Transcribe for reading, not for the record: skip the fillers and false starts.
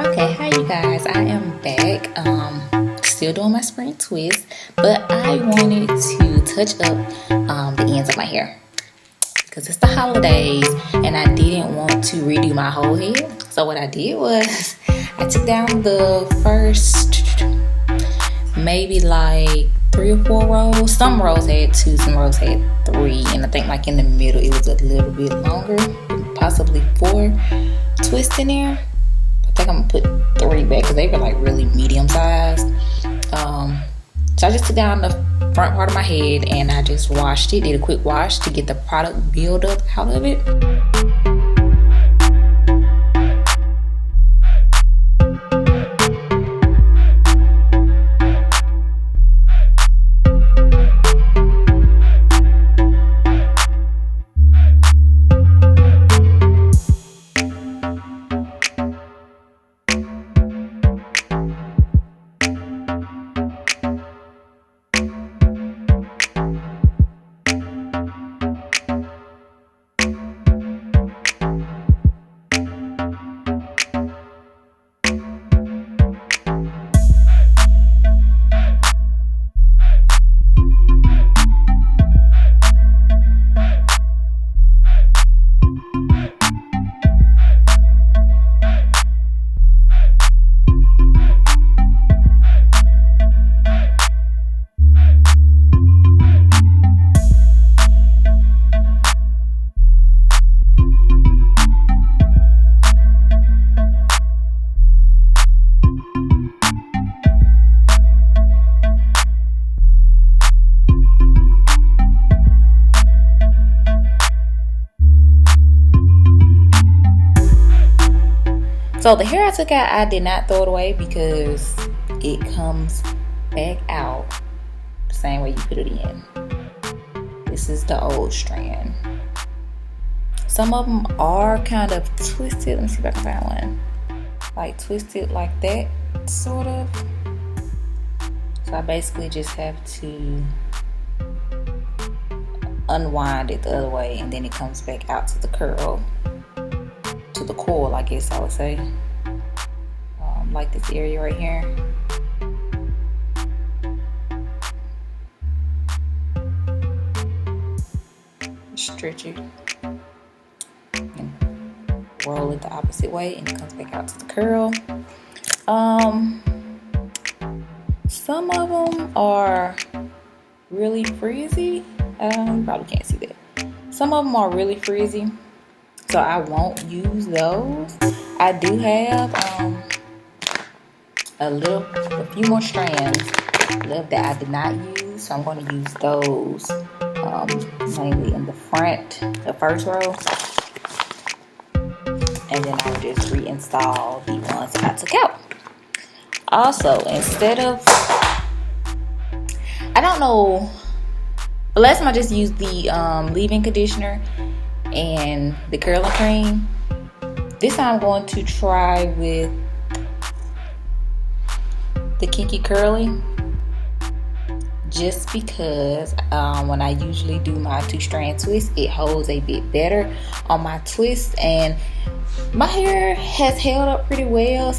Okay, hi you guys, I am back, still doing my spring twist, but I wanted to touch up the ends of my hair because it's the holidays and I didn't want to redo my whole head. So what I did was I took down the first maybe like 3 or 4 rows. Some rows had 2, some rows had 3, and I think like in the middle it was a little bit longer, possibly 4 twists in there. I think I'm gonna put 3 back because they were like really medium sized. So I just took down the front part of my head and I just washed it, did a quick wash to get the product buildup out of it. So the hair I took out, I did not throw it away because it comes back out the same way you put it in. This is the old strand. Some of them are kind of twisted. Let me see if I can find one. Like twisted like that, sort of. So I basically just have to unwind it the other way and then it comes back out to the curl. To the coil, I guess I would say, like this area right here. Stretch it and roll it the opposite way and it comes back out to the curl. Some of them are really frizzy. You probably can't see that. Some of them are really frizzy, so I won't use those. I do have a few more strands left that I did not use, so I'm going to use those mainly in the front, the first row, and then I'll just reinstall the ones that I took out. Also, instead of, I don't know, the last time I just used the leave-in conditioner and the curling cream. This time I'm going to try with the Kinky Curly, just because when I usually do my 2-strand twist, it holds a bit better on my twist, and my hair has held up pretty well.